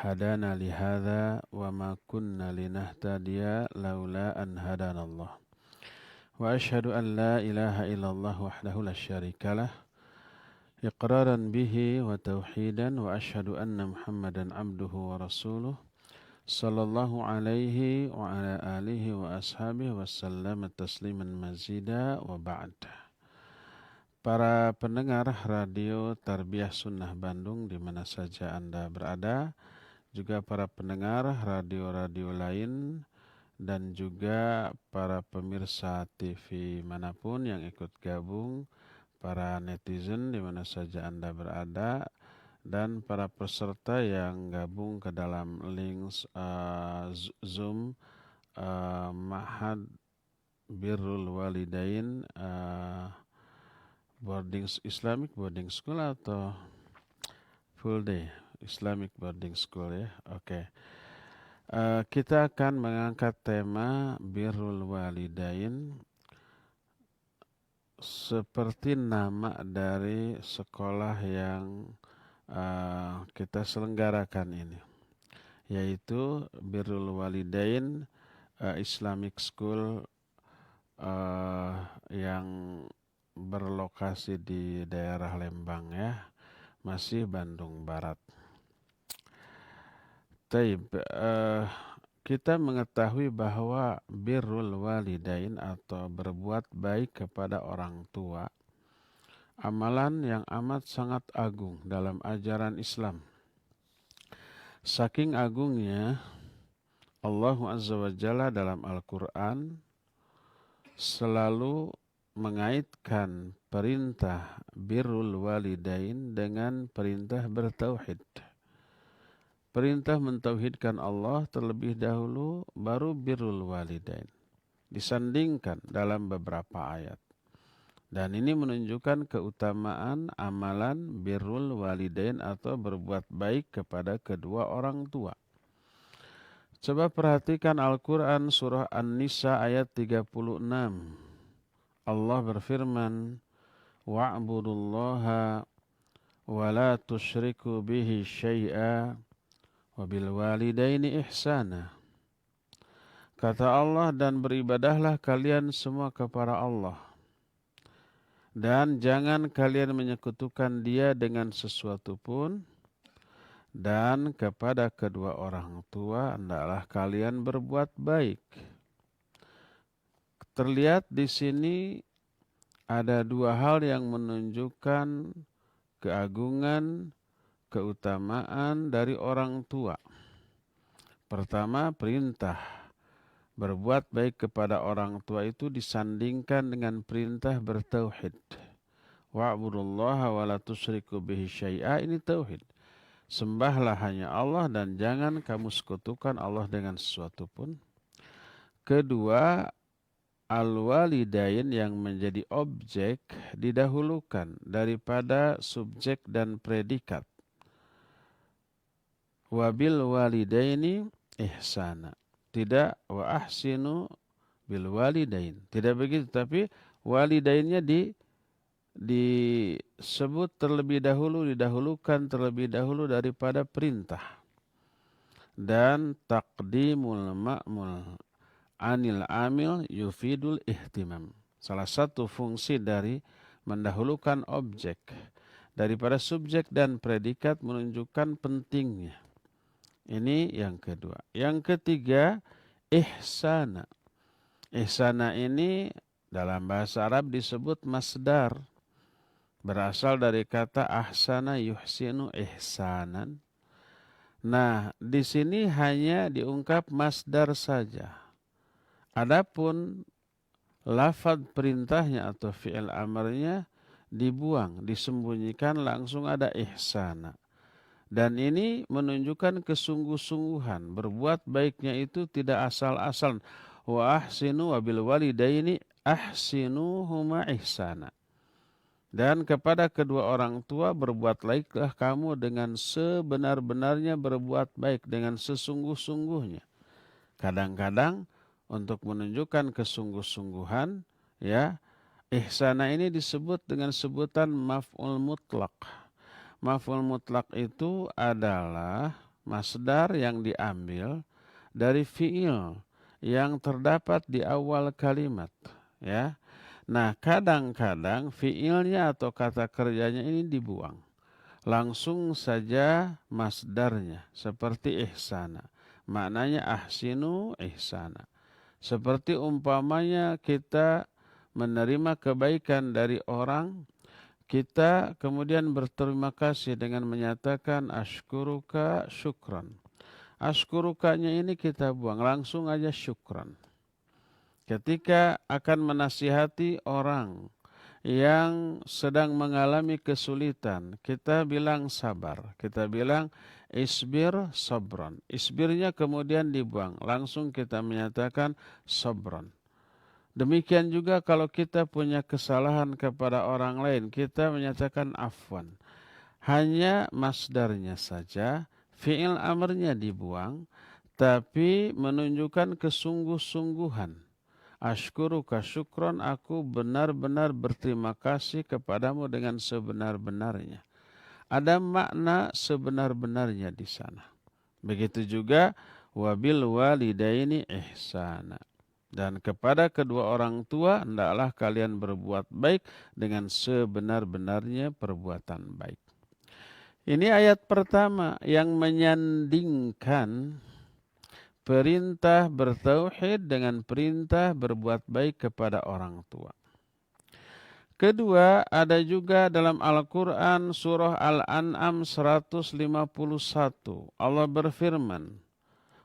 hadana li hadza wa ma kunna linahtadiya laula an hadanallah. Wa asyhadu an la ilaha illallah wahdahu la syarikalah iqraran bihi wa tauhidan wa asyhadu anna Muhammadan abduhu wa rasuluh sallallahu alaihi wa ala alihi wa ashabihi wa sallam tasliman mazida wa ba'd. Para pendengar radio Tarbiyah Sunnah Bandung di mana saja Anda berada, juga para pendengar radio-radio lain dan juga para pemirsa TV manapun yang ikut gabung, para netizen di mana saja Anda berada, dan para peserta yang gabung ke dalam link Zoom Ma'had Birrul Walidain Islamic boarding school atau full day Islamic boarding school ya. Oke. Kita akan mengangkat tema Birrul Walidain seperti nama dari sekolah yang kita selenggarakan ini, yaitu Birrul Walidain Islamic School yang berlokasi di daerah Lembang ya, masih Bandung Barat. Taib, kita mengetahui bahwa birrul walidain atau berbuat baik kepada orang tua, amalan yang amat sangat agung dalam ajaran Islam. Saking agungnya, Allah Azza wa Jalla dalam Al-Quran selalu mengaitkan perintah birrul walidain dengan perintah bertauhid. Perintah mentauhidkan Allah terlebih dahulu, baru birrul walidain. Disandingkan dalam beberapa ayat. Dan ini menunjukkan keutamaan amalan birrul walidain atau berbuat baik kepada kedua orang tua. Coba perhatikan Al-Quran surah An-Nisa ayat 36. Allah berfirman, wa'budullaha wa la tusyriku bihi syai'a wa bil walidaini ihsana. Kata Allah, dan beribadahlah kalian semua kepada Allah, dan jangan kalian menyekutukan Dia dengan sesuatu pun, dan kepada kedua orang tua hendaklah kalian berbuat baik. Terlihat di sini ada dua hal yang menunjukkan keagungan, keutamaan dari orang tua. Pertama, perintah berbuat baik kepada orang tua itu disandingkan dengan perintah bertauhid. Wa'budullaha wa la tusyriku bihi syai'a, ini tauhid. Sembahlah hanya Allah dan jangan kamu sekutukan Allah dengan sesuatu pun. Kedua, al-walidain yang menjadi objek didahulukan daripada subjek dan predikat. Wabil walidaini ihsana. Tidak wa ahsinu bil walidain. Tidak begitu, tapi walidainnya disebut terlebih dahulu, didahulukan terlebih dahulu daripada perintah. Dan taqdimul ma'mul anil amil yufidul ihtimam. Salah satu fungsi dari mendahulukan objek daripada subjek dan predikat menunjukkan pentingnya. Ini yang kedua. Yang ketiga, ihsana. Ihsana ini dalam bahasa Arab disebut masdar. Berasal dari kata ahsana yuhsinu ihsanan. Nah, di sini hanya diungkap masdar saja. Adapun lafaz perintahnya atau fi'il amarnya dibuang, disembunyikan, langsung ada ihsana. Dan ini menunjukkan kesungguh-sungguhan. Berbuat baiknya itu tidak asal-asal. Wa ahsinu wa bil walidaini ahsinu huma ihsana. Dan kepada kedua orang tua berbuat baiklah kamu dengan sebenar-benarnya berbuat baik, dengan sesungguh-sungguhnya. Kadang-kadang untuk menunjukkan kesungguh-sungguhan, ya, ihsana ini disebut dengan sebutan maf'ul mutlaq. Maf'ul mutlaq itu adalah masdar yang diambil dari fi'il yang terdapat di awal kalimat, ya. Nah, kadang-kadang fi'ilnya atau kata kerjanya ini dibuang. Langsung saja masdarnya seperti ihsana. Maknanya ahsinu ihsana. Seperti umpamanya kita menerima kebaikan dari orang, kita kemudian berterima kasih dengan menyatakan ashkuruka syukran. Ashkurukanya ini kita buang, langsung aja syukran. Ketika akan menasihati orang yang sedang mengalami kesulitan, kita bilang sabar, kita bilang isbir sabran. Isbirnya kemudian dibuang, langsung kita menyatakan sabran. Demikian juga kalau kita punya kesalahan kepada orang lain, kita menyatakan afwan. Hanya masdarnya saja, fi'il amrnya dibuang, tapi menunjukkan kesungguh-sungguhan. Ashkuruka syukron, aku benar-benar berterima kasih kepadamu dengan sebenar-benarnya. Ada makna sebenar-benarnya di sana. Begitu juga wabil walidaini ihsana. Dan kepada kedua orang tua hendaklah kalian berbuat baik dengan sebenar-benarnya perbuatan baik. Ini ayat pertama yang menyandingkan perintah bertauhid dengan perintah berbuat baik kepada orang tua. Kedua, ada juga dalam Al-Quran surah Al-An'am 151. Allah berfirman,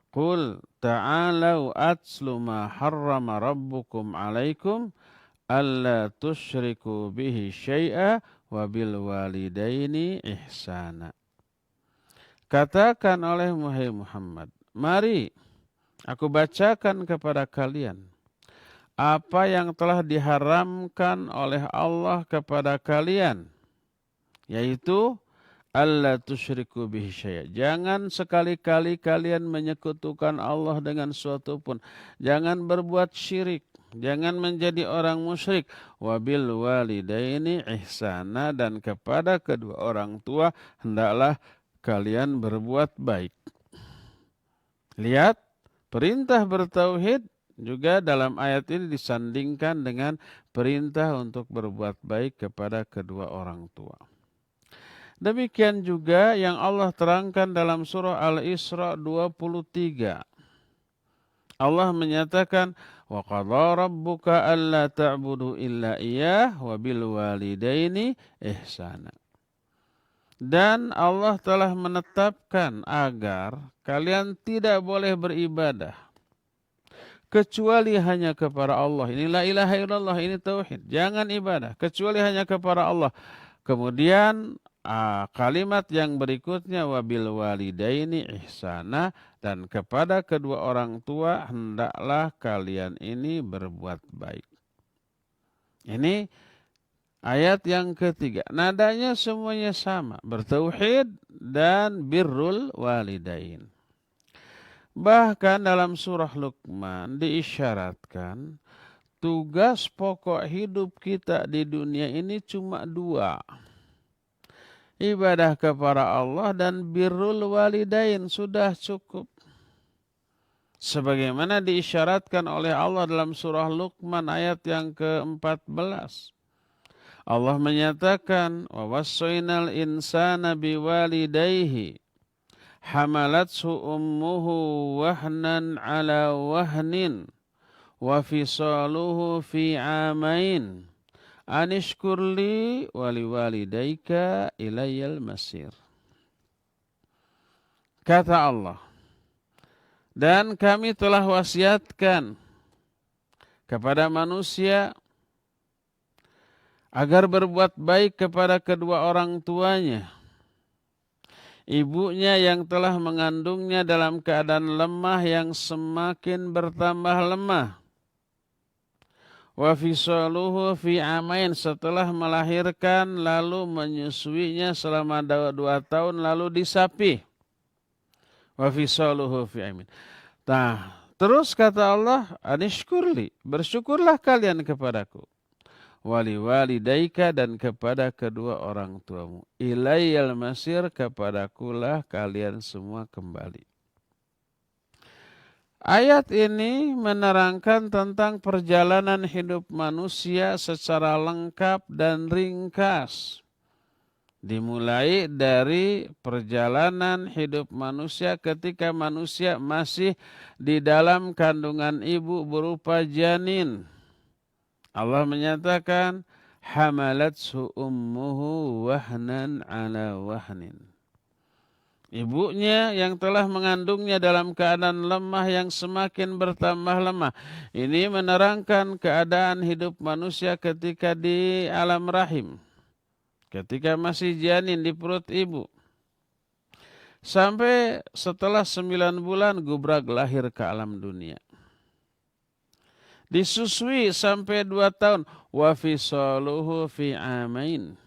Qul ta'alau atslu ma harrama rabbukum alaikum alla tusyriku bihi syai'a wa bil walidaini ihsana. Katakan oleh Muhammad, mari aku bacakan kepada kalian apa yang telah diharamkan oleh Allah kepada kalian, yaitu alla tusyriku bihi syai'a. Jangan sekali-kali kalian menyekutukan Allah dengan suatu pun. Jangan berbuat syirik. Jangan menjadi orang musyrik. Wabil walidaini ihsana, dan kepada kedua orang tua hendaklah kalian berbuat baik. Lihat, perintah bertauhid juga dalam ayat ini disandingkan dengan perintah untuk berbuat baik kepada kedua orang tua. Demikian juga yang Allah terangkan dalam surah Al-Isra 23. Allah menyatakan, wa qadha rabbuka alla ta'budu illa iyyah wa bil walidaini ihsana. Dan Allah telah menetapkan agar kalian tidak boleh beribadah kecuali hanya kepada Allah. Ini la ilaha illallah, ini tauhid. Jangan ibadah kecuali hanya kepada Allah. Kemudian kalimat yang berikutnya wabil walidaini ihsana, dan kepada kedua orang tua hendaklah kalian ini berbuat baik. Ini ayat yang ketiga. Nadanya semuanya sama, bertauhid dan birrul walidain. Bahkan dalam surah Luqman diisyaratkan tugas pokok hidup kita di dunia ini cuma dua. Ibadah kepada Allah dan birrul walidain, sudah cukup. Sebagaimana diisyaratkan oleh Allah dalam surah Luqman ayat yang ke-14. Allah menyatakan, wa wassaynal insana biwalidayhi hamalathu ummuhu wahnan ala wahnin wa fisaluhu fi amain anishkurli wali walidayka ilayyal masir. Kata Allah, dan kami telah wasiatkan kepada manusia agar berbuat baik kepada kedua orang tuanya. Ibunya yang telah mengandungnya dalam keadaan lemah yang semakin bertambah lemah. Wa fisaluhu fi amain, setelah melahirkan lalu menyusuinya selama 2 tahun lalu disapi. Wa fisaluhu fi amain. Nah, terus kata Allah, anishkurli, bersyukurlah kalian kepadaku. waliwalidaika dan kepada kedua orang tuamu. Ilayyal masir, kepadakulah kalian semua kembali. Ayat ini menerangkan tentang perjalanan hidup manusia secara lengkap dan ringkas. Dimulai dari perjalanan hidup manusia ketika manusia masih di dalam kandungan ibu berupa janin. Allah menyatakan, hamalathu ummuhu wahnan ala wahnin. Ibunya yang telah mengandungnya dalam keadaan lemah yang semakin bertambah lemah. Ini menerangkan keadaan hidup manusia ketika di alam rahim. Ketika masih janin di perut ibu. Sampai setelah 9 bulan gubrak lahir ke alam dunia. Disusui sampai 2 tahun. Wa fisaluhu fi amain.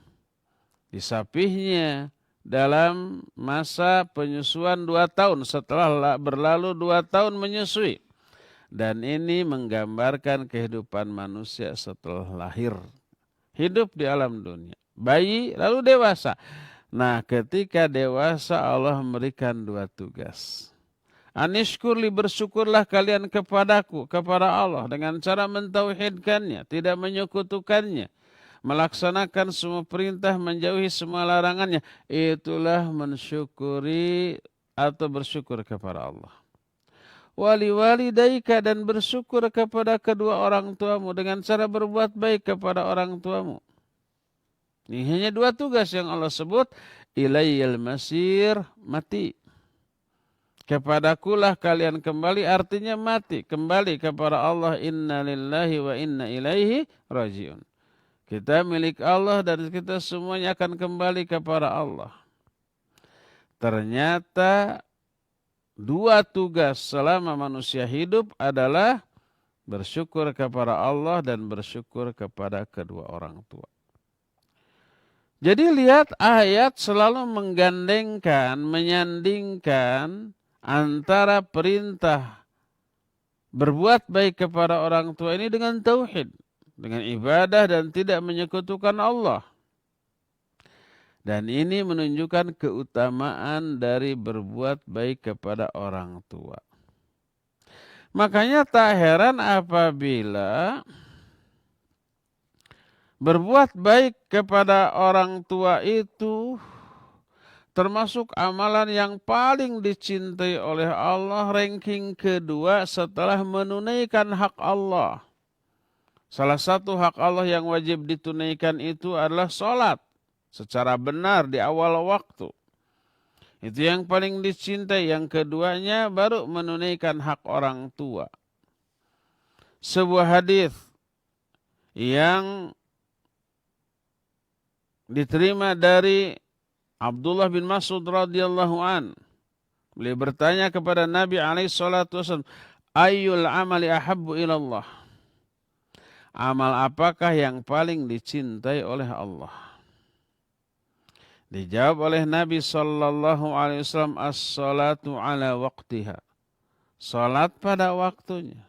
Disapihnya dalam masa penyusuan 2 tahun. Setelah berlalu 2 tahun menyusui. Dan ini menggambarkan kehidupan manusia setelah lahir. Hidup di alam dunia. Bayi lalu dewasa. Nah, ketika dewasa Allah memberikan 2 tugas. Anishkurli, bersyukurlah kalian kepadaku, kepada Allah dengan cara mentauhidkannya, tidak menyekutukannya, melaksanakan semua perintah, menjauhi semua larangannya. Itulah mensyukuri atau bersyukur kepada Allah. Waliwalidaika, dan bersyukur kepada kedua orang tuamu dengan cara berbuat baik kepada orang tuamu. Ini hanya 2 tugas yang Allah sebut. Ilayyal masir, mati. Kepadakulah kalian kembali, artinya mati. Kembali kepada Allah. Inna lillahi wa inna ilaihi rajiun. Kita milik Allah dan kita semuanya akan kembali kepada Allah. Ternyata 2 tugas selama manusia hidup adalah bersyukur kepada Allah dan bersyukur kepada kedua orang tua. Jadi lihat, ayat selalu menggandengkan, menyandingkan antara perintah berbuat baik kepada orang tua ini dengan tauhid, dengan ibadah dan tidak menyekutukan Allah. Dan ini menunjukkan keutamaan dari berbuat baik kepada orang tua. Makanya tak heran apabila berbuat baik kepada orang tua itu termasuk amalan yang paling dicintai oleh Allah, ranking kedua setelah menunaikan hak Allah. Salah satu hak Allah yang wajib ditunaikan itu adalah sholat secara benar di awal waktu. Itu yang paling dicintai. Yang keduanya baru menunaikan hak orang tua. Sebuah hadis yang diterima dari Abdullah bin Mas'ud radhiyallahu an. Beliau bertanya kepada Nabi alaihi salatu wasallam, ayyul amali ahabbu ilallah? Amal apakah yang paling dicintai oleh Allah? Dijawab oleh Nabi sallallahu alaihi wasallam, as-salatu ala waqtiha. Salat pada waktunya.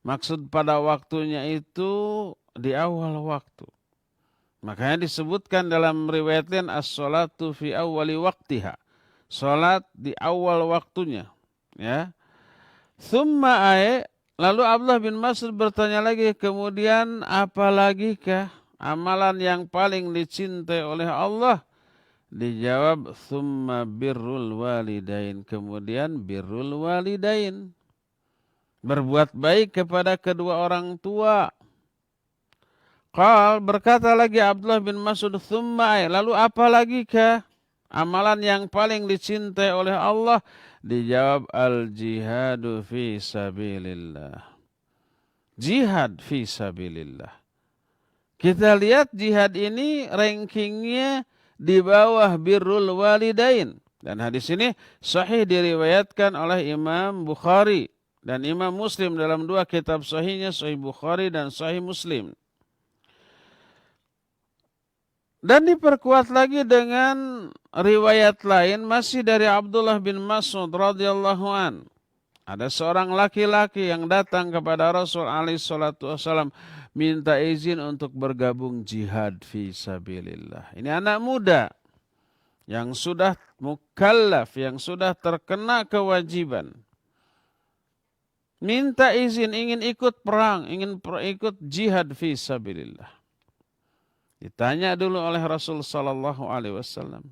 Maksud pada waktunya itu di awal waktu. Makanya disebutkan dalam riwayat lain as-salatu fi awwali waqtiha. Salat di awal waktunya, ya. Lalu Abdullah bin Mas'ud bertanya lagi, kemudian apalagikah amalan yang paling dicintai oleh Allah? Dijawab tsumma birrul walidain, kemudian birrul walidain. Berbuat baik kepada kedua orang tua. Berkata lagi Abdullah bin Mas'ud, lalu apa lagi kah amalan yang paling dicintai oleh Allah? Dijawab al-jihadu fi sabilillah. Jihad fi sabilillah. Kita lihat jihad ini rankingnya di bawah birrul walidain. Dan hadis ini sahih diriwayatkan oleh Imam Bukhari dan Imam Muslim dalam 2 kitab sahihnya, Sahih Bukhari dan Sahih Muslim. Dan diperkuat lagi dengan riwayat lain masih dari Abdullah bin Mas'ud radhiyallahu an. Ada seorang laki-laki yang datang kepada Rasul alaihi salatu wasallam minta izin untuk bergabung jihad fi sabilillah. Ini anak muda yang sudah mukallaf, yang sudah terkena kewajiban. Minta izin, ingin ikut perang, ingin ikut jihad fi sabilillah. Ditanya dulu oleh Rasul sallallahu alaihi wasallam.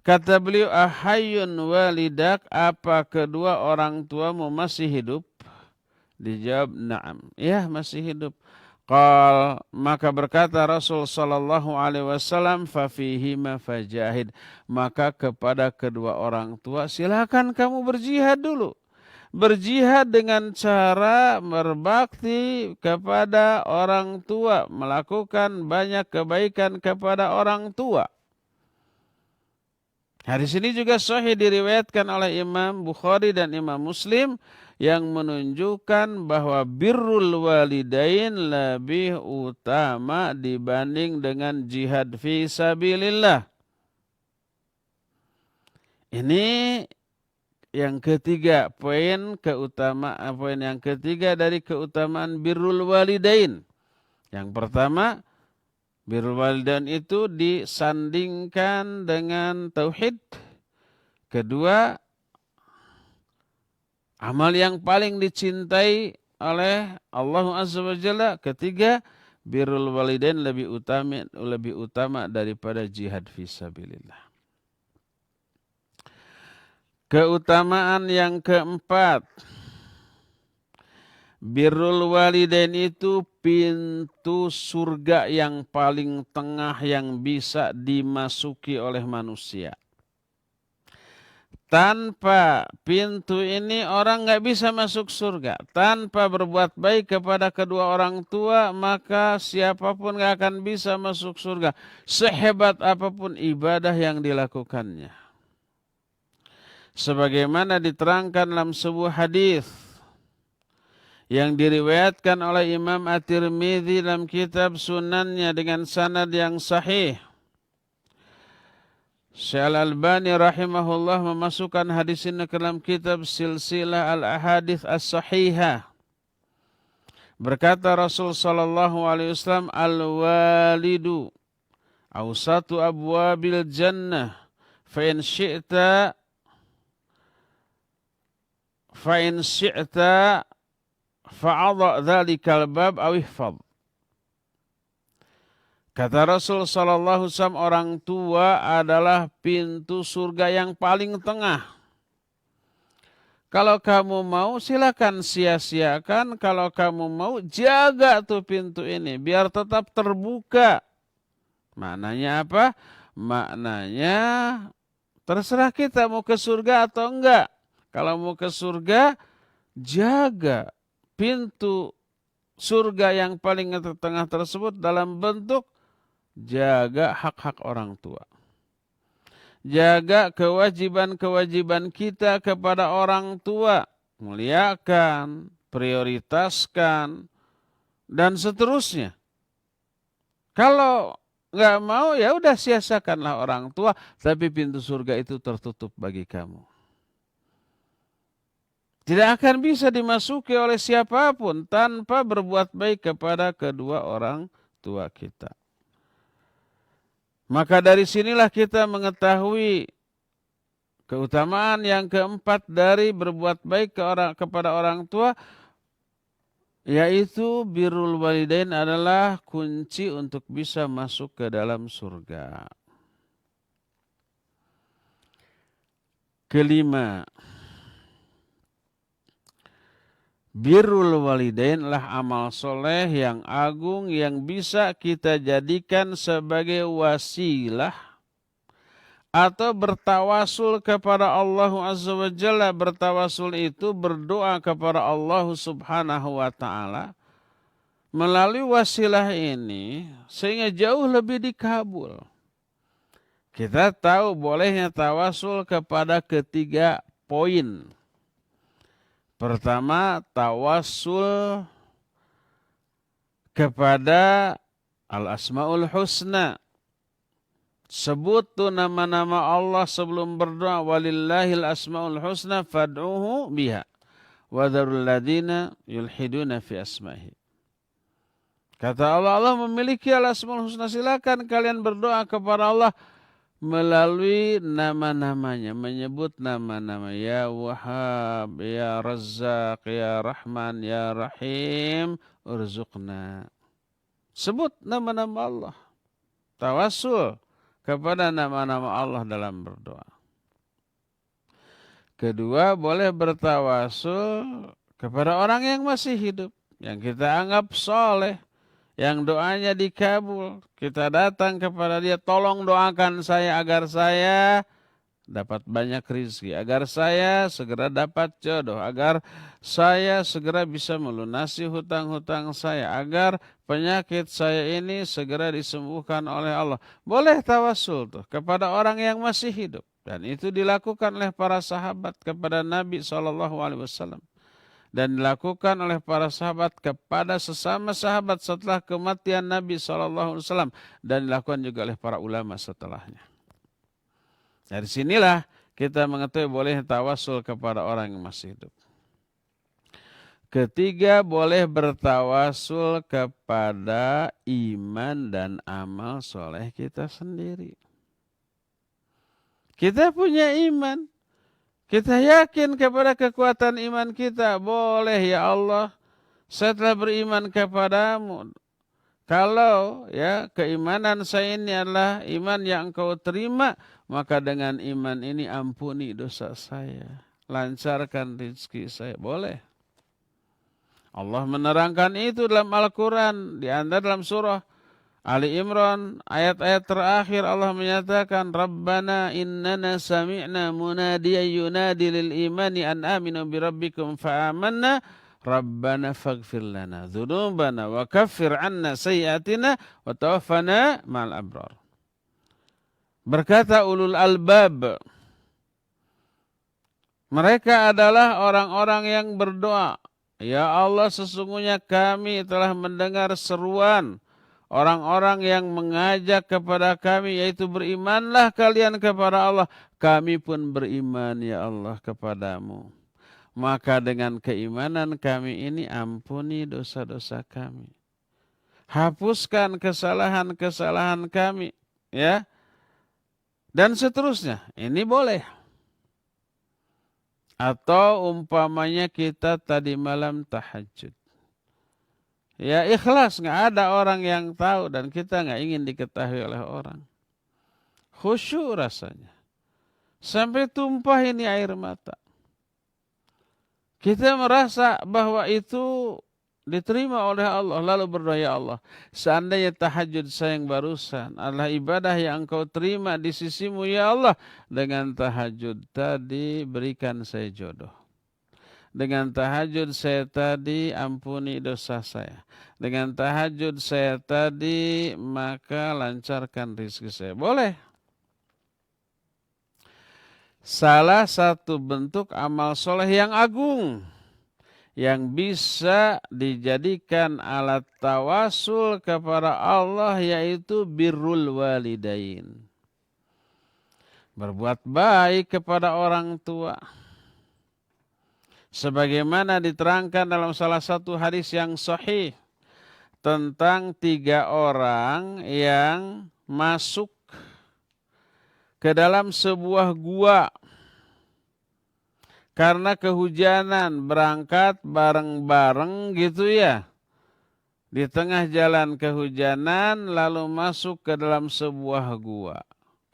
Kata beliau, ahayyun walidak, apa kedua orang tuamu masih hidup? Dijawab, na'am. Ya, masih hidup. Maka berkata Rasul sallallahu alaihi wasallam, fa fihima fajahid. Maka kepada kedua orang tua silakan kamu berjihad dulu. Berjihad dengan cara berbakti kepada orang tua, melakukan banyak kebaikan kepada orang tua. Hadis ini juga sahih diriwayatkan oleh Imam Bukhari dan Imam Muslim yang menunjukkan bahwa birrul walidain lebih utama dibanding dengan jihad fi sabilillah. Ini yang ketiga, poin yang ketiga dari keutamaan birrul walidain. Yang pertama, birrul walidain itu disandingkan dengan tauhid. Kedua, amal yang paling dicintai oleh Allah Azza wa Jalla. Ketiga, birrul walidain lebih utama daripada jihad fi sabilillah. Keutamaan yang keempat, birrul walidain itu pintu surga yang paling tengah yang bisa dimasuki oleh manusia. Tanpa pintu ini orang nggak bisa masuk surga. Tanpa berbuat baik kepada kedua orang tua, maka siapapun nggak akan bisa masuk surga. Sehebat apapun ibadah yang dilakukannya. Sebagaimana diterangkan dalam sebuah hadis yang diriwayatkan oleh Imam At-Tirmidzi dalam kitab Sunannya dengan sanad yang sahih. Syekh Al-Albani rahimahullah memasukkan hadis ini ke dalam kitab Silsilah Al-Ahadits As-Sahihah. Berkata Rasul sallallahu alaihi wasallam, al-walidu awsatu abwabil jannah fa in syi'ta fa'adha dhalikal bab aw ihfadh. Kata Rasul sallallahu alaihi wasallam, orang tua adalah pintu surga yang paling tengah. Kalau kamu mau silakan sia-siakan, kalau kamu mau jaga tuh pintu ini biar tetap terbuka. Maknanya apa? Maknanya terserah kita mau ke surga atau enggak. Kalau mau ke surga, jaga pintu surga yang paling tengah tersebut dalam bentuk jaga hak-hak orang tua. Jaga kewajiban-kewajiban kita kepada orang tua. Muliakan, prioritaskan, dan seterusnya. Kalau nggak mau, ya udah sia-siakanlah orang tua, tapi pintu surga itu tertutup bagi kamu. Tidak akan bisa dimasuki oleh siapapun tanpa berbuat baik kepada kedua orang tua kita. Maka dari sinilah kita mengetahui keutamaan yang keempat dari berbuat baik kepada orang tua, yaitu birrul walidain adalah kunci untuk bisa masuk ke dalam surga. Kelima, birrul walidain adalah amal soleh yang agung yang bisa kita jadikan sebagai wasilah atau bertawasul kepada Allah Azza wa Jalla. Bertawasul itu berdoa kepada Allah Subhanahu wa Ta'ala melalui wasilah ini sehingga jauh lebih dikabul. Kita tahu bolehnya tawasul kepada ketiga poin. Pertama, tawassul kepada Al-Asma'ul Husna. Sebut tuh nama-nama Allah sebelum berdoa. Walillahil asmaul husna fad'uhu biha. Wadharul ladina yulhiduna fi asmahi. Kata Allah, Allah memiliki al-asmaul husna. Silakan kalian berdoa kepada Allah melalui nama-namanya. Menyebut nama-nama. Ya Wahhab, Ya Razzaq, Ya Rahman, Ya Rahim. Urzuqna. Sebut nama-nama Allah. Tawassul kepada nama-nama Allah dalam berdoa. Kedua, boleh bertawasul kepada orang yang masih hidup, yang kita anggap soleh, yang doanya dikabul. Kita datang kepada dia, tolong doakan saya agar saya dapat banyak rezeki, agar saya segera dapat jodoh, agar saya segera bisa melunasi hutang-hutang saya, agar penyakit saya ini segera disembuhkan oleh Allah. Boleh tawasul tuh kepada orang yang masih hidup. Dan itu dilakukan oleh para sahabat kepada Nabi SAW. Dan dilakukan oleh para sahabat kepada sesama sahabat setelah kematian Nabi SAW. Dan dilakukan juga oleh para ulama setelahnya. Dari sinilah kita mengetahui boleh tawasul kepada orang yang masih hidup. Ketiga, boleh bertawasul kepada iman dan amal soleh kita sendiri. Kita punya iman. Kita yakin kepada kekuatan iman kita. Boleh ya Allah, saya telah beriman kepadamu. Kalau ya keimanan saya ini adalah iman yang engkau terima, maka dengan iman ini ampuni dosa saya. Lancarkan rezeki saya. Boleh. Allah menerangkan itu dalam Al-Quran. Di antara dalam surah Ali Imran, ayat-ayat terakhir Allah menyatakan, Rabbana innana sami'na munadiyan yunadi lil imani an aminu bi rabbikum fa'amanna. Rabbana faghfir lana dzunubana wa kaffir 'anna sayyi'atina wa tawaffana ma'al abrar. Berkata ulul albab, mereka adalah orang-orang yang berdoa, ya Allah, sesungguhnya kami telah mendengar seruan orang-orang yang mengajak kepada kami, yaitu berimanlah kalian kepada Allah. Kami pun beriman ya Allah kepadamu. Maka dengan keimanan kami ini ampuni dosa-dosa kami. Hapuskan kesalahan-kesalahan kami. Ya. Dan seterusnya. Ini boleh. Atau umpamanya kita tadi malam tahajud. Ya ikhlas, nggak ada orang yang tahu dan kita nggak ingin diketahui oleh orang. Khusyuk rasanya. Sampai tumpah ini air mata. Kita merasa bahwa itu diterima oleh Allah. Lalu berdoa, ya Allah, seandainya tahajud saya yang barusan adalah ibadah yang engkau terima di sisimu, ya Allah. Dengan tahajud tadi berikan saya jodoh. Dengan tahajud saya tadi ampuni dosa saya. Dengan tahajud saya tadi maka lancarkan rezeki saya. Boleh. Salah satu bentuk amal soleh yang agung yang bisa dijadikan alat tawasul kepada Allah yaitu birrul walidain. Berbuat baik kepada orang tua. Sebagaimana diterangkan dalam salah satu hadis yang sahih tentang 3 orang yang masuk ke dalam sebuah gua karena kehujanan, berangkat bareng-bareng gitu ya. Di tengah jalan kehujanan lalu masuk ke dalam sebuah gua.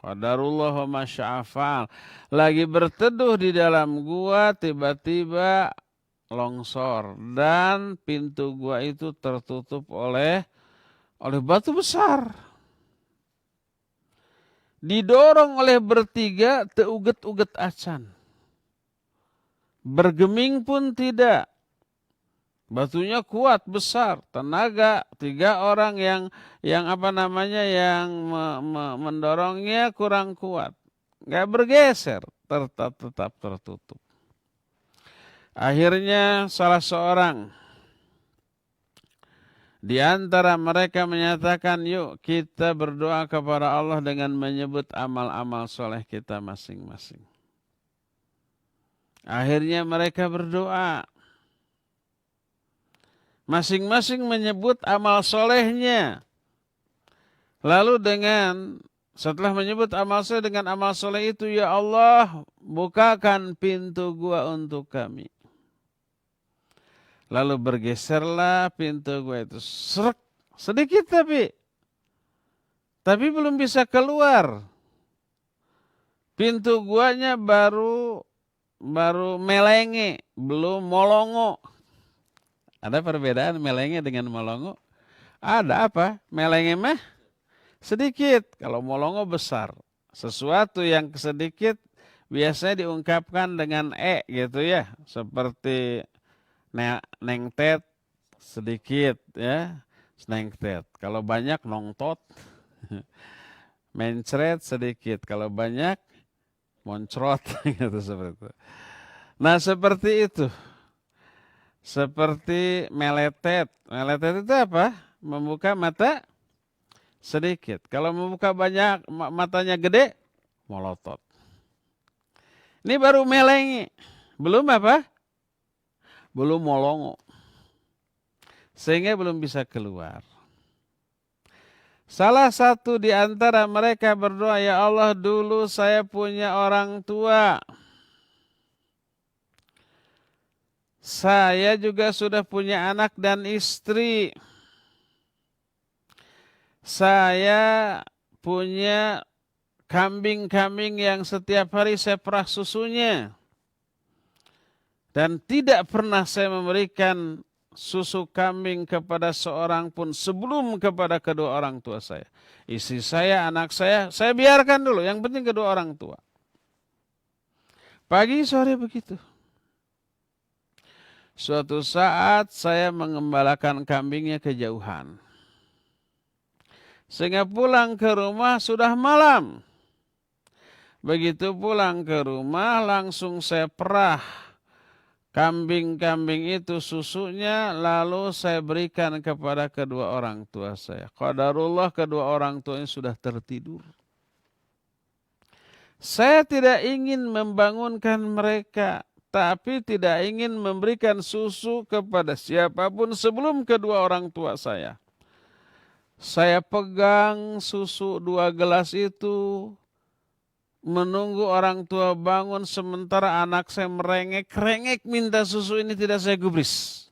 Qadarullah wa masya'afal. Lagi berteduh di dalam gua, tiba-tiba longsor dan pintu gua itu tertutup oleh batu besar. Didorong oleh bertiga, teuget-uget acan. Bergeming pun tidak. Batunya kuat, besar, tenaga 3 orang yang mendorongnya kurang kuat. Nggak bergeser, tetap tertutup. Akhirnya salah seorang Di antara mereka menyatakan, yuk kita berdoa kepada Allah dengan menyebut amal-amal soleh kita masing-masing. Akhirnya mereka berdoa. Masing-masing menyebut amal solehnya. Lalu setelah menyebut amal soleh dengan amal soleh itu, ya Allah, bukakan pintu gua untuk kami. Lalu bergeserlah pintu gua itu. Serak, sedikit tapi belum bisa keluar. Pintu guanya baru melenge, belum molongo. Ada perbedaan melenge dengan molongo? Ada apa? Melenge mah sedikit, kalau molongo besar. Sesuatu yang sedikit biasanya diungkapkan dengan gitu ya. Seperti nengtet sedikit ya, nengtet. Kalau banyak nongtot, mencret sedikit. Kalau banyak moncrot gitu seperti itu. Nah seperti itu. Seperti meletet. Meletet itu apa? Membuka mata sedikit. Kalau membuka banyak, matanya gede, molotot. Ini baru melengi. Belum apa? Belum molongo. Sehingga belum bisa keluar. Salah satu di antara mereka berdoa, ya Allah, dulu saya punya orang tua. Saya juga sudah punya anak dan istri. Saya punya kambing-kambing yang setiap hari saya perah susunya. Dan tidak pernah saya memberikan susu kambing kepada seorang pun sebelum kepada kedua orang tua saya. Istri saya, anak saya biarkan dulu. Yang penting kedua orang tua. Pagi sore begitu. Suatu saat saya mengembalakan kambingnya kejauhan. Sehingga pulang ke rumah sudah malam. Begitu pulang ke rumah langsung saya perah kambing-kambing itu susunya, lalu saya berikan kepada kedua orang tua saya. Qadarullah kedua orang tuanya sudah tertidur. Saya tidak ingin membangunkan mereka, tapi tidak ingin memberikan susu kepada siapapun sebelum kedua orang tua saya. Saya pegang susu 2 gelas itu, menunggu orang tua bangun, sementara anak saya merengek-rengek minta susu ini tidak saya gubris.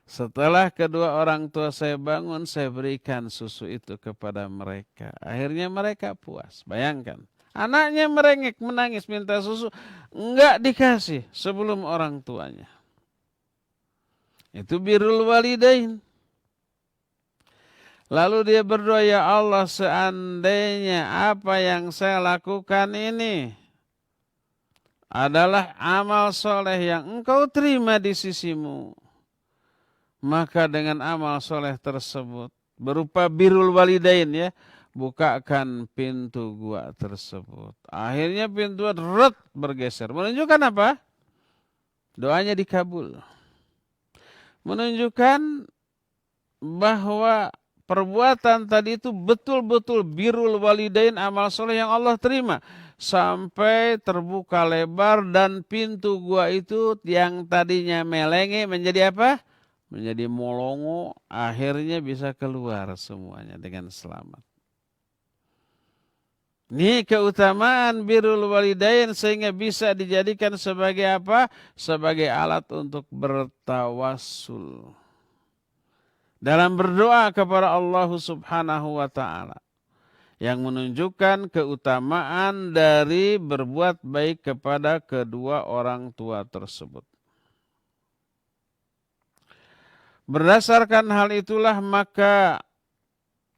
Setelah kedua orang tua saya bangun, saya berikan susu itu kepada mereka. Akhirnya mereka puas. Bayangkan, anaknya merengek, menangis, minta susu, enggak dikasih sebelum orang tuanya. Itu birrul walidain. Lalu dia berdoa, ya Allah, seandainya apa yang saya lakukan ini adalah amal soleh yang engkau terima di sisimu, maka dengan amal soleh tersebut berupa birrul walidain ya, bukakan pintu gua tersebut. Akhirnya pintu bergeser. Menunjukkan apa? Doanya dikabul. Menunjukkan bahwa perbuatan tadi itu betul-betul birrul walidain, amal soleh yang Allah terima. Sampai terbuka lebar dan pintu gua itu yang tadinya melenge menjadi apa? Menjadi molongo. Akhirnya bisa keluar semuanya dengan selamat. Ini keutamaan birrul walidain sehingga bisa dijadikan sebagai apa? Sebagai alat untuk bertawassul dalam berdoa kepada Allah Subhanahu wa ta'ala, yang menunjukkan keutamaan dari berbuat baik kepada kedua orang tua tersebut. Berdasarkan hal itulah maka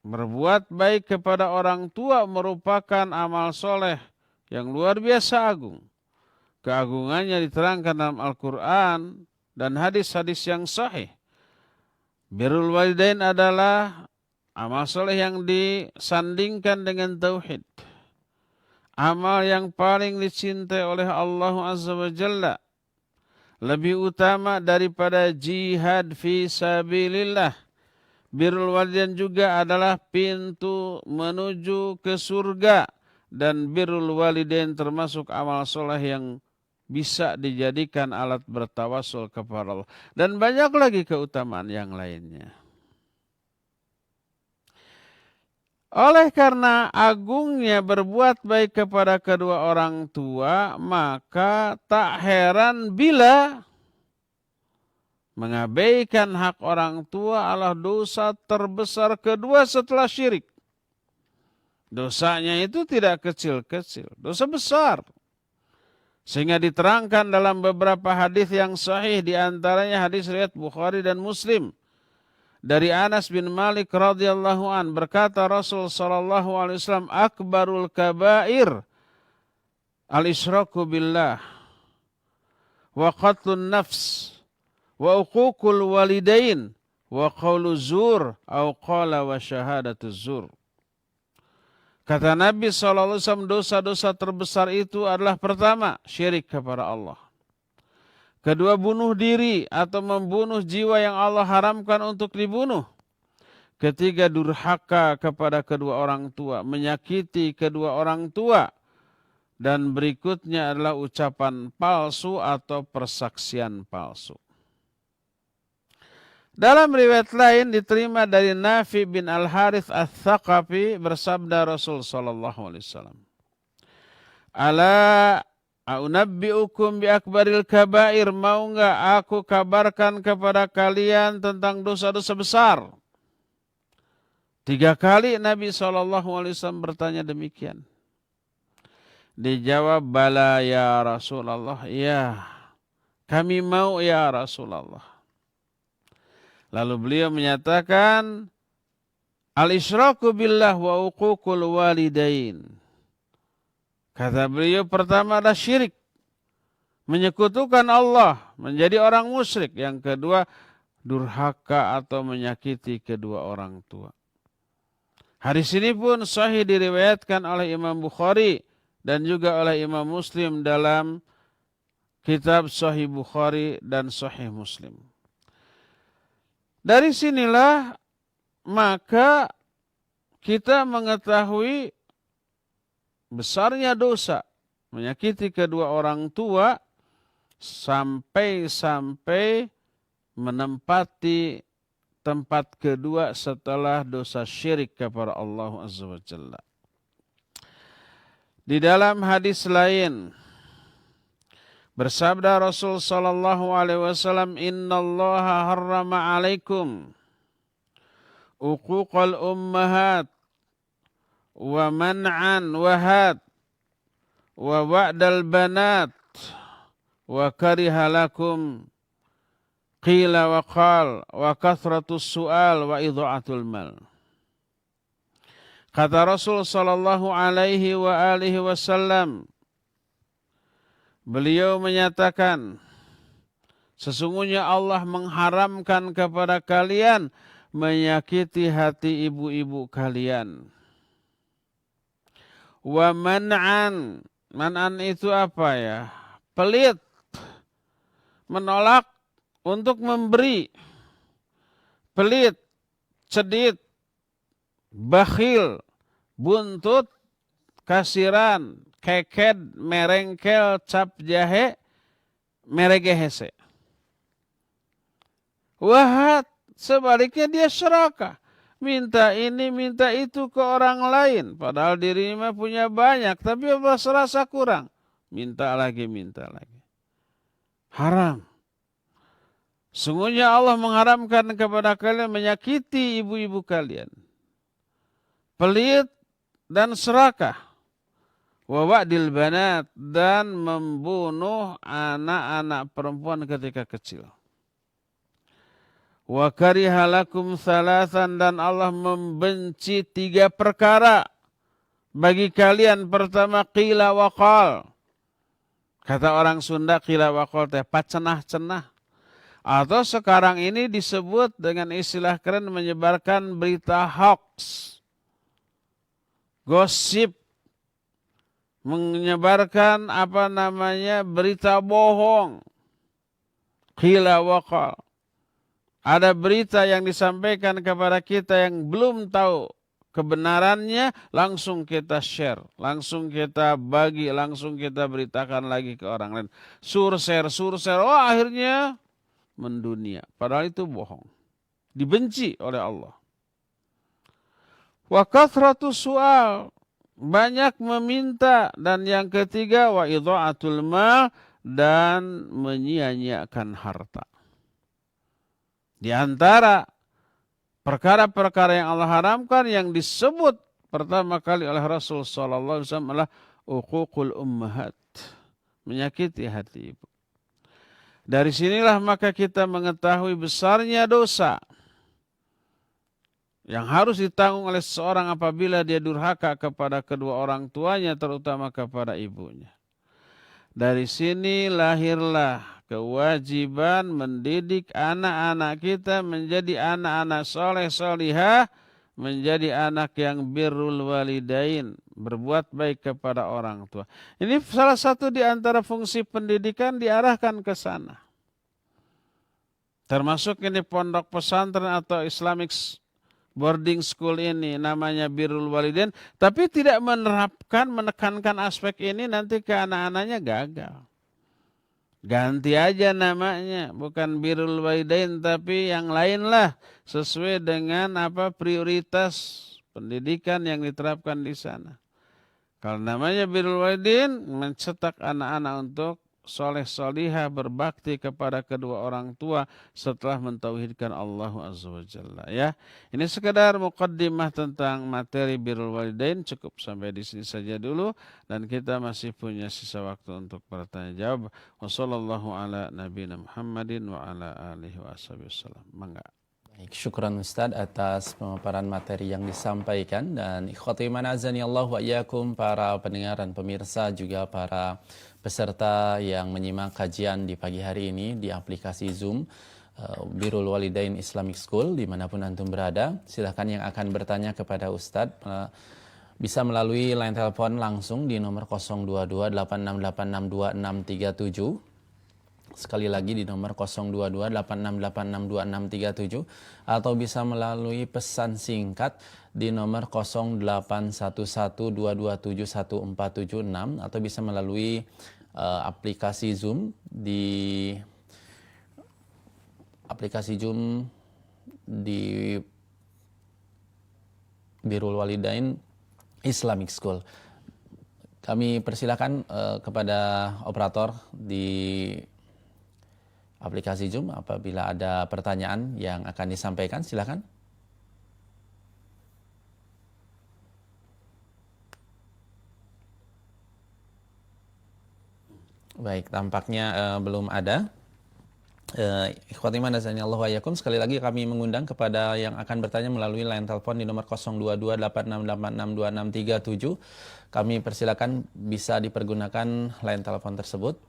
berbuat baik kepada orang tua merupakan amal soleh yang luar biasa agung. Keagungannya diterangkan dalam Al-Quran dan hadis-hadis yang sahih. Birrul walidain adalah amal soleh yang disandingkan dengan tauhid. Amal yang paling dicintai oleh Allah Azza wa Jalla. lebih utama daripada jihad fi sabilillah. Birrul walidain juga adalah pintu menuju ke surga. Dan birrul walidain termasuk amal soleh yang bisa dijadikan alat bertawasul kepada Allah. Dan banyak lagi keutamaan yang lainnya. Oleh karena agungnya berbuat baik kepada kedua orang tua, maka tak heran bila mengabaikan hak orang tua adalah dosa terbesar kedua setelah syirik. Dosanya itu tidak kecil-kecil, dosa besar. Sehingga diterangkan dalam beberapa hadis yang sahih, di antaranya hadis riwayat Bukhari dan Muslim. Dari Anas bin Malik radhiyallahu an, berkata Rasul sallallahu alaihi wasallam, akbarul kabair al-isyraku billah wa qatlun nafs wa uququl walidain wa qawlu zur au qala wa syahadatu zur. Kata Nabi SAW, dosa-dosa terbesar itu adalah pertama, syirik kepada Allah. Kedua, bunuh diri atau membunuh jiwa yang Allah haramkan untuk dibunuh. Ketiga, durhaka kepada kedua orang tua, menyakiti kedua orang tua. Dan berikutnya adalah ucapan palsu atau persaksian palsu. Dalam riwayat lain diterima dari Nafi bin Al-Harith Ats-Tsaqafi, bersabda Rasul sallallahu alaihi wasallam, ala a'unabbi'ukum bi akbaril kabair, mau enggak aku kabarkan kepada kalian tentang dosa-dosa besar? 3 kali Nabi SAW bertanya demikian. Dijawab, bala ya Rasulullah, ya kami mau ya Rasulullah. Lalu beliau menyatakan, al-isyraku billah wa uququl walidain. Kata beliau, pertama adalah syirik, menyekutukan Allah, menjadi orang musyrik. Yang kedua, durhaka atau menyakiti kedua orang tua. Hadis ini pun sahih diriwayatkan oleh Imam Bukhari dan juga oleh Imam Muslim dalam kitab Sahih Bukhari dan Sahih Muslim. Dari sinilah maka kita mengetahui besarnya dosa menyakiti kedua orang tua sampai menempati tempat kedua setelah dosa syirik kepada Allah Azza wa Jalla. Di dalam hadis lain bersabda Rasul sallallahu alaihi wasallam, innallaha harrama alaikum uquqal ummahat wa man'an wahad wa wa'dal banat wa kariha lakum qila wa qal wa kathratus su'al wa idha'atul mal. Kata Rasul sallallahu alaihi wa alihi wasallam, beliau menyatakan, sesungguhnya Allah mengharamkan kepada kalian menyakiti hati ibu-ibu kalian. Wa man'an. Man'an itu apa ya? Pelit. Menolak untuk memberi. Pelit. Cedit. Bakhil. Buntut. Kasiran. Keked. Merengkel. Cap jahe. Meregehese. Wahat. Sebaliknya dia serakah. Minta ini, minta itu ke orang lain. Padahal dirinya punya banyak. Tapi Allah serasa kurang. Minta lagi, minta lagi. Haram. Sungguhnya Allah mengharamkan kepada kalian menyakiti ibu-ibu kalian. Pelit dan serakah. Wa wa'dil banat. Dan membunuh anak-anak perempuan ketika kecil. Wa kariha lakum thalathan, dan Allah membenci 3 perkara bagi kalian. Pertama, qila wa qal. Kata orang Sunda, qila wa qal teh pacenah-cenah. Atau sekarang ini disebut dengan istilah keren menyebarkan berita hoax. Gosip. Menyebarkan berita bohong. qila waqal. Ada berita yang disampaikan kepada kita yang belum tahu kebenarannya, langsung kita share, langsung kita bagi, langsung kita beritakan lagi ke orang lain. Surshare. Oh, akhirnya mendunia. Padahal itu bohong. Dibenci oleh Allah. Wa kathratu su'al. Banyak meminta. Dan yang ketiga, wa idha'atul mal. Dan menyia-nyiakan harta. Di antara perkara-perkara yang Allah haramkan yang disebut pertama kali oleh Rasul sallallahu alaihi wasallam adalah uququl ummahat, menyakiti hati ibu. Dari sinilah maka kita mengetahui besarnya dosa yang harus ditanggung oleh seseorang apabila dia durhaka kepada kedua orang tuanya, terutama kepada ibunya. Dari sini lahirlah kewajiban mendidik anak-anak kita menjadi anak-anak soleh solihah, menjadi anak yang birrul walidain, berbuat baik kepada orang tua. Ini salah satu di antara fungsi pendidikan diarahkan ke sana. Termasuk ini pondok pesantren atau Islamic boarding school ini namanya birrul walidain, tapi tidak menekankan aspek ini, nanti ke anak-anaknya gagal. Ganti aja namanya, bukan birrul walidain tapi yang lain lah, sesuai dengan apa prioritas pendidikan yang diterapkan di sana. Kalau namanya birrul walidain, mencetak anak-anak untuk soleh solihah, berbakti kepada kedua orang tua setelah mentauhidkan Allah Azza wa Jalla. Ya, ini sekedar muqaddimah tentang materi birrul walidain. Cukup sampai di sini saja dulu, dan kita masih punya sisa waktu untuk bertanya jawab. Wassallallahu ala nabiyina Muhammadin wa ala alihi wasallam. Mangga. Baik, syukran Ustaz atas pemaparan materi yang disampaikan, dan ikhwati iman azani Allah wa iyyakum, para pendengar dan pemirsa juga para peserta yang menyimak kajian di pagi hari ini di aplikasi Zoom Birrul Walidain Islamic School dimanapun antum berada. Silahkan yang akan bertanya kepada Ustaz bisa melalui line telepon langsung di nomor 02286862637. Sekali lagi di nomor 02286862637, atau bisa melalui pesan singkat di nomor 0811227146, atau bisa melalui aplikasi Zoom di Birrul Walidain Islamic School. Kami persilakan kepada operator di aplikasi Zoom apabila ada pertanyaan yang akan disampaikan, silakan. Baik, tampaknya belum ada. Ikhwati iman azani Allah wa iyyakum, sekali lagi kami mengundang kepada yang akan bertanya melalui line telepon di nomor 02286862637. Kami persilakan bisa dipergunakan line telepon tersebut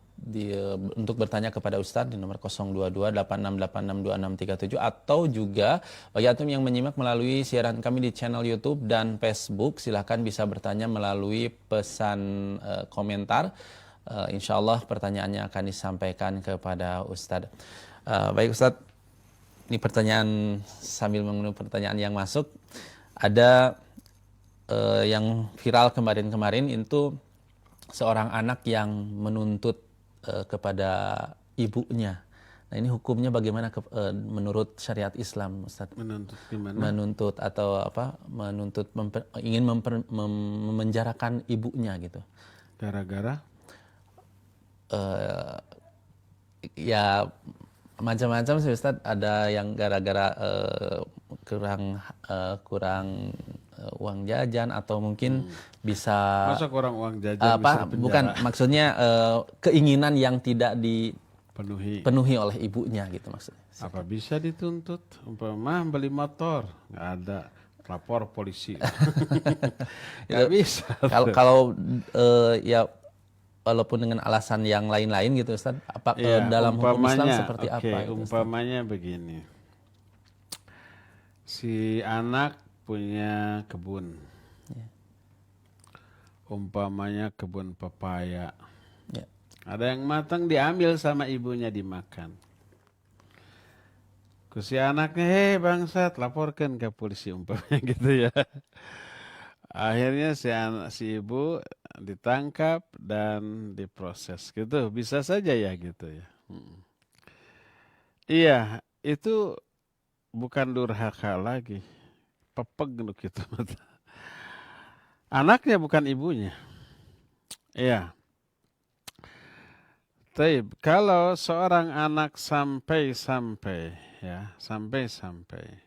untuk bertanya kepada Ustadz di nomor 02286862637, atau juga bagi antum yang menyimak melalui siaran kami di channel YouTube dan Facebook, silahkan bisa bertanya melalui pesan komentar. Insya Allah pertanyaannya akan disampaikan kepada Ustadz. Baik Ustadz, ini pertanyaan sambil menunggu pertanyaan yang masuk. Ada yang viral kemarin-kemarin itu seorang anak yang menuntut kepada ibunya. Nah, ini hukumnya bagaimana menurut syariat Islam, Ustaz? Menuntut gimana? Menuntut atau apa? Menuntut ingin memenjarakan ibunya gitu. Gara-gara? Ya macam-macam sih Ustaz. Ada yang gara-gara kurang uang jajan, atau mungkin bisa masa kurang uang jajan bisa penjara? Bukan, maksudnya keinginan yang tidak dipenuhi oleh ibunya gitu maksudnya. Apa bisa dituntut? Umpama beli motor nggak ada, lapor polisi. Nggak bisa. Kalau ya walaupun dengan alasan yang lain-lain gitu Ustaz, apa ya, dalam hukum Islam seperti apa? Gitu, umpamanya begini, si anak punya kebun, umpamanya kebun pepaya, ada yang matang diambil sama ibunya dimakan. ke si anaknya, hei bangsat, laporkan ke polisi umpamanya gitu ya. Akhirnya si ibu ditangkap dan diproses gitu. Bisa saja ya gitu ya. Iya, itu bukan durhaka lagi. Pepeg gitu. Anaknya bukan ibunya. Iya. Taib, kalau seorang anak sampai-sampai ya, sampai-sampai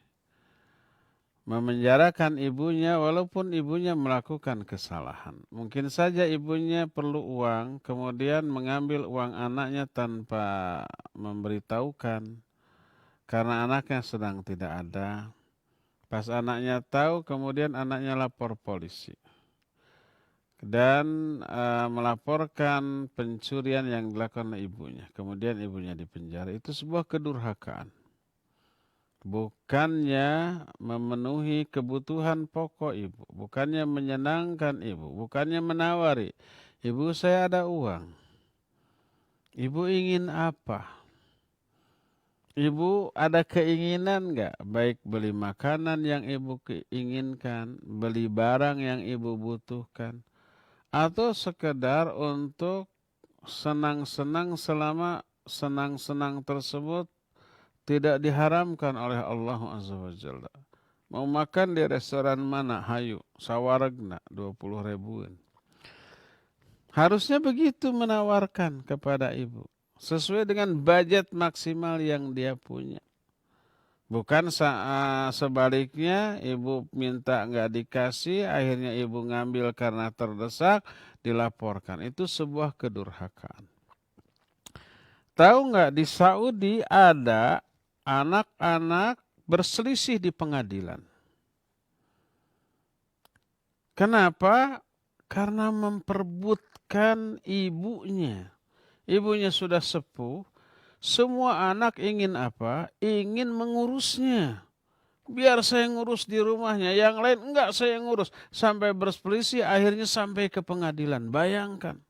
memenjarakan ibunya walaupun ibunya melakukan kesalahan. Mungkin saja ibunya perlu uang, kemudian mengambil uang anaknya tanpa memberitahukan karena anaknya sedang tidak ada. Pas anaknya tahu, kemudian anaknya lapor polisi dan melaporkan pencurian yang dilakukan oleh ibunya. Kemudian ibunya dipenjara. Itu sebuah kedurhakaan. Bukannya memenuhi kebutuhan pokok ibu, bukannya menyenangkan ibu, bukannya menawari. Ibu, saya ada uang. Ibu ingin apa? Ibu ada keinginan nggak? Baik beli makanan yang ibu inginkan, beli barang yang ibu butuhkan, atau sekedar untuk senang-senang selama senang-senang tersebut tidak diharamkan oleh Allah Azza wa Jalla. Mau makan di restoran mana? Hayu, sawaragna 20 ribuan. Harusnya begitu menawarkan kepada ibu. Sesuai dengan budget maksimal yang dia punya. Bukan sebaliknya ibu minta nggak dikasih, akhirnya ibu ngambil karena terdesak, dilaporkan. Itu sebuah kedurhakaan. Tahu nggak di Saudi ada anak-anak berselisih di pengadilan. Kenapa? Karena memperebutkan ibunya. Ibunya sudah sepuh. Semua anak ingin apa? Ingin mengurusnya. Biar saya ngurus di rumahnya. Yang lain enggak saya ngurus. Sampai berselisih akhirnya sampai ke pengadilan. Bayangkan.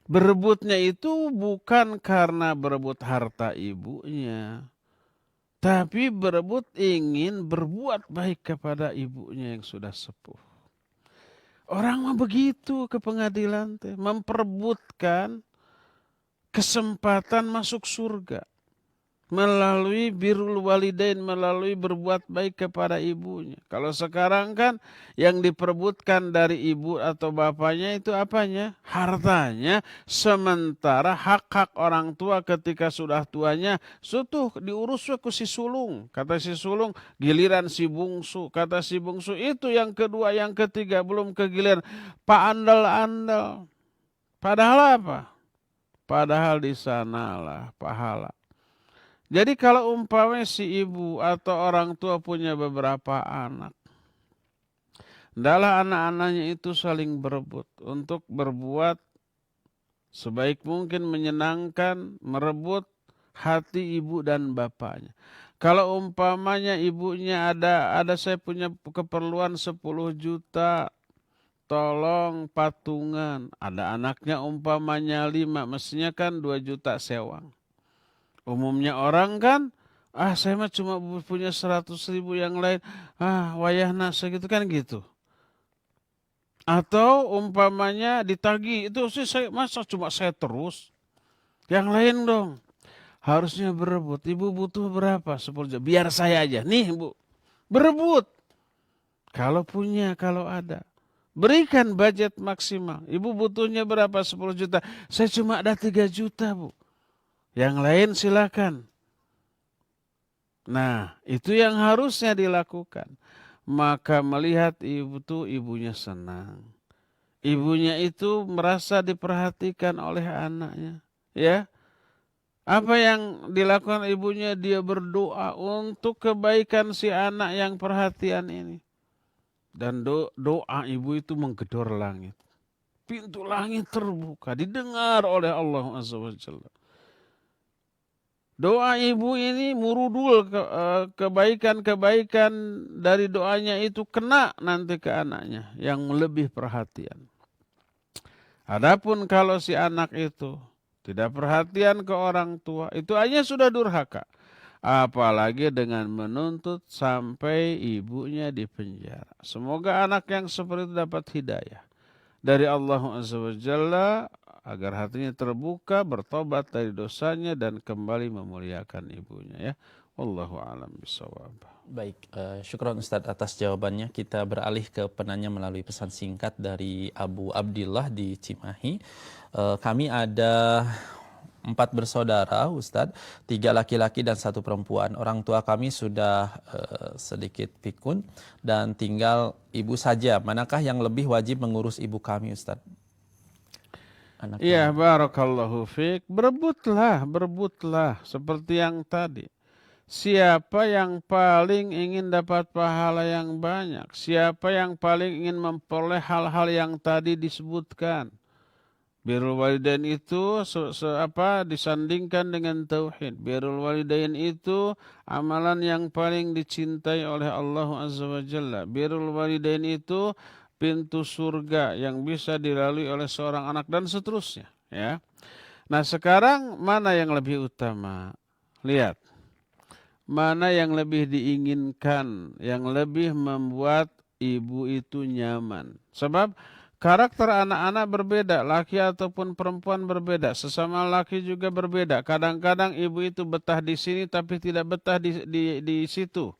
Berebutnya itu bukan karena berebut harta ibunya. Tapi berebut ingin berbuat baik kepada ibunya yang sudah sepuh. Orang mah begitu ke pengadilan. Memperebutkan kesempatan masuk surga. Melalui birrul walidain, melalui berbuat baik kepada ibunya. Kalau sekarang kan yang diperebutkan dari ibu atau bapaknya itu apanya? Hartanya. Sementara hak-hak orang tua ketika sudah tuanya, sutuh diurus ku si sulung. Kata si sulung, giliran si bungsu. Kata si bungsu, itu yang kedua, yang ketiga, belum kegiliran. Pak andal-andal. Padahal apa? Padahal di sanalah pahala. Jadi kalau umpamanya si ibu atau orang tua punya beberapa anak, hendaklah anak-anaknya itu saling berebut untuk berbuat sebaik mungkin menyenangkan, merebut hati ibu dan bapaknya. Kalau umpamanya ibunya ada saya punya keperluan 10 juta, tolong patungan. Ada anaknya umpamanya 5, mestinya kan 2 juta sewang. Umumnya orang kan, saya mah cuma punya 100 ribu, yang lain, wayahna segitu kan gitu. Atau umpamanya ditagih, itu sih masa cuma saya terus. Yang lain dong. Harusnya berebut. Ibu butuh berapa? 10 juta. Biar saya aja. Nih bu, berebut. Kalau punya, kalau ada. Berikan budget maksimal. Ibu butuhnya berapa? 10 juta. Saya cuma ada 3 juta bu. Yang lain silakan. Nah, itu yang harusnya dilakukan. Maka melihat ibu itu, ibunya senang. Ibunya itu merasa diperhatikan oleh anaknya. Ya, apa yang dilakukan ibunya? Dia berdoa untuk kebaikan si anak yang perhatian ini. Dan doa ibu itu menggedor langit. Pintu langit terbuka, didengar oleh Allah Azza wa Jalla. Doa ibu ini murudul kebaikan-kebaikan dari doanya itu kena nanti ke anaknya yang lebih perhatian. Adapun kalau si anak itu tidak perhatian ke orang tua, itu hanya sudah durhaka. apalagi dengan menuntut sampai ibunya dipenjara. Semoga anak yang seperti itu dapat hidayah dari Allah Azza wa Jalla agar hatinya terbuka, bertobat dari dosanya dan kembali memuliakan ibunya, ya. Wallahu a'lam bishawab. Baik, syukron Ustadz atas jawabannya. Kita beralih ke penanya melalui pesan singkat dari Abu Abdillah di Cimahi. Kami ada 4 bersaudara, Ustadz, 3 laki-laki dan 1 perempuan. Orang tua kami sudah sedikit pikun dan tinggal ibu saja. Manakah yang lebih wajib mengurus ibu kami, Ustadz? Iya, barakallahu fiik. Berebutlah seperti yang tadi. Siapa yang paling ingin dapat pahala yang banyak? Siapa yang paling ingin memperoleh hal-hal yang tadi disebutkan? Birrul walidain itu disandingkan dengan tauhid. Birrul walidain itu amalan yang paling dicintai oleh Allah Azza wa Jalla. Birrul walidain itu pintu surga yang bisa dilalui oleh seorang anak dan seterusnya, ya. Nah, sekarang mana yang lebih utama? Lihat. Mana yang lebih diinginkan, yang lebih membuat ibu itu nyaman. Sebab karakter anak-anak berbeda, laki ataupun perempuan berbeda, sesama laki juga berbeda. Kadang-kadang ibu itu betah di sini tapi tidak betah di situ.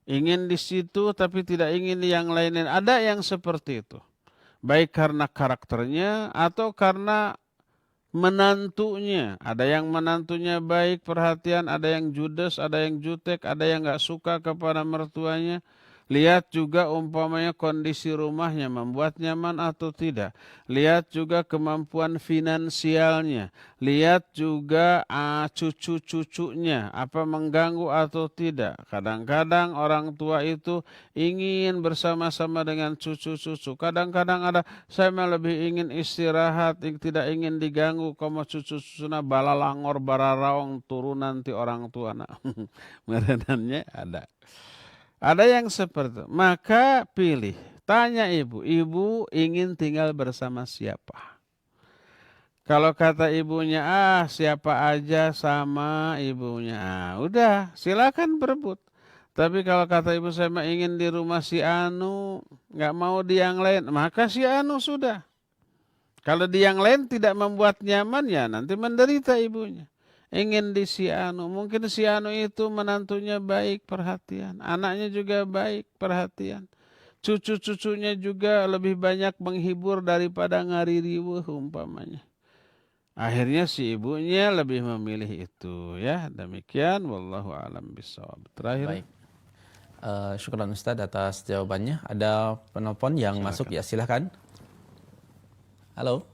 Ingin di situ tapi tidak ingin di yang lainnya. Ada yang seperti itu. Baik karena karakternya atau karena menantunya. Ada yang menantunya baik, perhatian, ada yang judes, ada yang jutek, ada yang nggak suka kepada mertuanya. Lihat juga umpamanya kondisi rumahnya membuat nyaman atau tidak. Lihat juga kemampuan finansialnya. Lihat juga cucu-cucunya apa mengganggu atau tidak. Kadang-kadang orang tua itu ingin bersama-sama dengan cucu-cucu. Kadang-kadang ada saya malah lebih ingin istirahat, tidak ingin diganggu. Komo cucu-cucuna balalangor bararaong turun nanti orang tua nak. Merenannya ada. Ada yang seperti itu. Maka pilih. Tanya ibu. Ibu ingin tinggal bersama siapa? Kalau kata ibunya, siapa aja sama ibunya. Udah, silakan berebut. Tapi kalau kata ibu saya ingin di rumah si Anu, nggak mau di yang lain, maka si Anu sudah. Kalau di yang lain tidak membuat nyaman, ya nanti menderita ibunya. Ingin di si Anu. Mungkin si Anu itu menantunya baik, perhatian. Anaknya juga baik, perhatian. Cucu-cucunya juga lebih banyak menghibur daripada ngaririweuh umpamanya. Akhirnya si ibunya lebih memilih itu, ya. Demikian, wallahu a'lam bishawab. Terakhir. Baik. Syukran Ustadz atas jawabannya. Ada penelpon yang masuk, ya silahkan. Halo.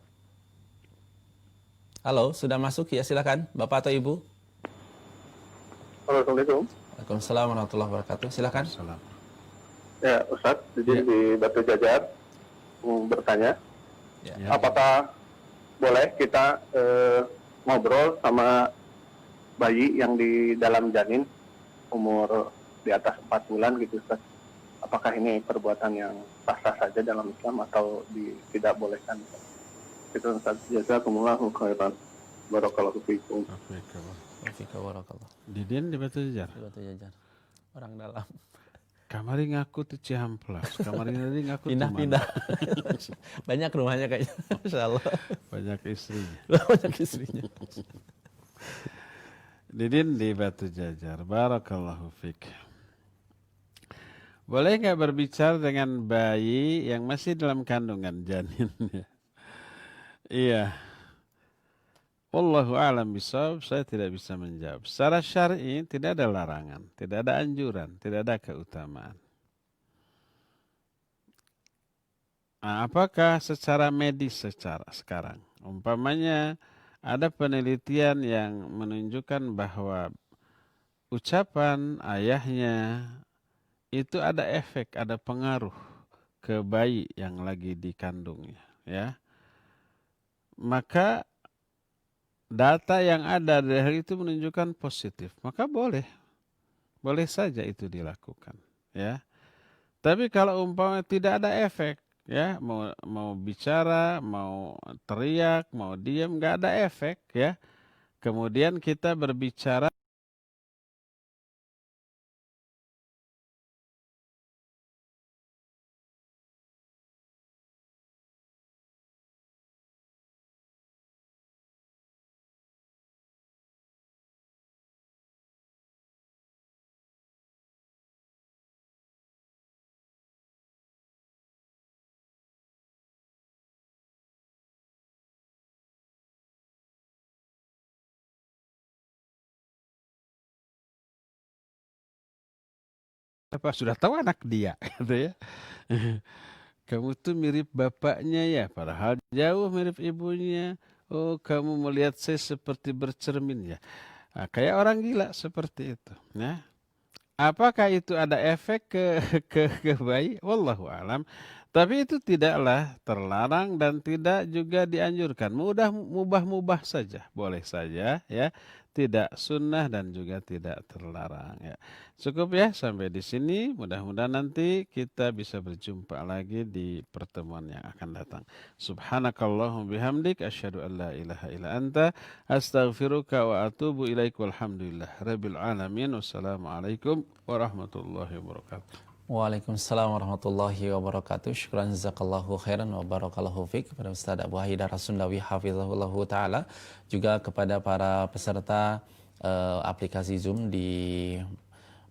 Halo, sudah masuk, ya silakan, Bapak atau Ibu. Assalamualaikum. Waalaikumsalam warahmatullahi wabarakatuh. Silakan. Ya, Ustadz, di Batu Jajar bertanya, apakah boleh kita ngobrol sama bayi yang di dalam janin umur di atas 4 bulan gitu, Ustadz? Apakah ini perbuatan yang sah-sah saja dalam Islam atau tidak bolehkan? Itu Ustaz, jazakumullahu khairan. Barakallahu fiikum. Waalaikumsalam. Didin di Batu Jajar. Di Batu Jajar. Orang dalam. Kamari ngaku tuh Ciamplas. Kamari tadi ngaku Pindah-pindah. Banyak rumahnya kayaknya. Insyaallah. Banyak istrinya. Banyak istrinya. Didin di Batu Jajar. Barakallahu fiik. Boleh nggak berbicara dengan bayi yang masih dalam kandungan janinnya? Iya. Wallahu a'lam bishawab, saya tidak bisa menjawab. Secara syar'i tidak ada larangan, tidak ada anjuran, tidak ada keutamaan. Nah, apakah secara medis sekarang? Umpamanya ada penelitian yang menunjukkan bahwa ucapan ayahnya itu ada efek, ada pengaruh ke bayi yang lagi dikandungnya, ya. Maka data yang ada dari hal itu menunjukkan positif, maka boleh saja itu dilakukan, ya. Tapi kalau umpamanya tidak ada efek, ya, mau bicara, mau teriak, mau diam, nggak ada efek, ya. Kemudian kita berbicara Apa sudah tahu anak dia, gitu ya. Kamu tuh mirip bapaknya ya, padahal jauh mirip ibunya. Oh, kamu melihat saya seperti bercermin ya. Nah, kayak orang gila seperti itu. Ya. Apakah itu ada efek ke bayi? Wallahu alam. Tapi itu tidaklah terlarang dan tidak juga dianjurkan. Mubah-mubah saja, boleh saja ya. Tidak sunnah dan juga tidak terlarang ya. Cukup ya sampai di sini. Mudah-mudahan nanti kita bisa berjumpa lagi di pertemuan yang akan datang. Subhanakallahumma bihamdik asyhadu an la ilaha illa anta astaghfiruka wa atubu ilaik walhamdulillah rabbil alamin. Wassalamualaikum warahmatullahi wabarakatuh. Waalaikumsalam warahmatullahi wabarakatuh. Syukran jazakallahu khairan wa barakallahu fiik kepada Ustaz Abu Haidar As-Sundawi hafizahullahu taala, juga kepada para peserta aplikasi Zoom di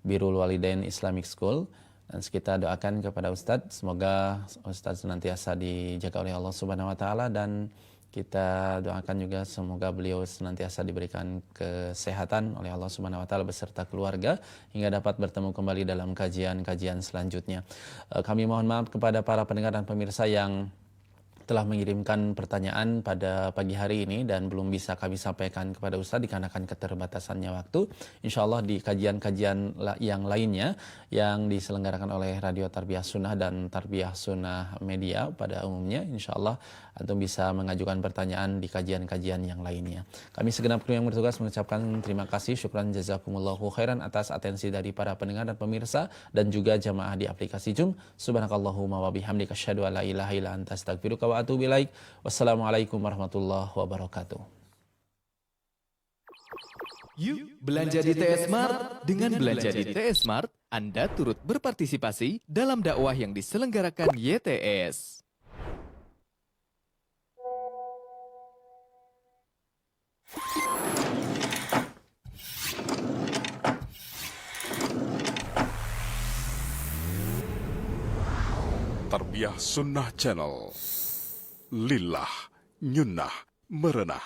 Birrul Walidain Islamic School. Dan kita doakan kepada Ustadz, semoga Ustadz senantiasa dijaga oleh Allah Subhanahu wa taala, dan kita doakan juga semoga beliau senantiasa diberikan kesehatan oleh Allah Subhanahu wa taala beserta keluarga hingga dapat bertemu kembali dalam kajian-kajian selanjutnya. Kami mohon maaf kepada para pendengar dan pemirsa yang telah mengirimkan pertanyaan pada pagi hari ini dan belum bisa kami sampaikan kepada Ustaz dikarenakan keterbatasannya waktu. Insya Allah di kajian-kajian yang lainnya yang diselenggarakan oleh Radio Tarbiyah Sunnah dan Tarbiyah Sunnah Media pada umumnya, insya Allah antum bisa mengajukan pertanyaan di kajian-kajian yang lainnya. Kami segenap kru yang bertugas mengucapkan terima kasih, syukran jazakumullahu khairan atas atensi dari para pendengar dan pemirsa dan juga jamaah di aplikasi Zoom. Subhanakallahumma wa bihamdika asyhadu an la ilaha illa anta astaghfiruka wa atubu ilaik. Wassalamualaikum warahmatullahi wabarakatuh. Yuk belanja di TS Mart. Dengan belanja di TS Mart, Anda turut berpartisipasi dalam dakwah yang diselenggarakan YTS. Tarbiyah Sunnah Channel. Lillah, nyunnah, merenah.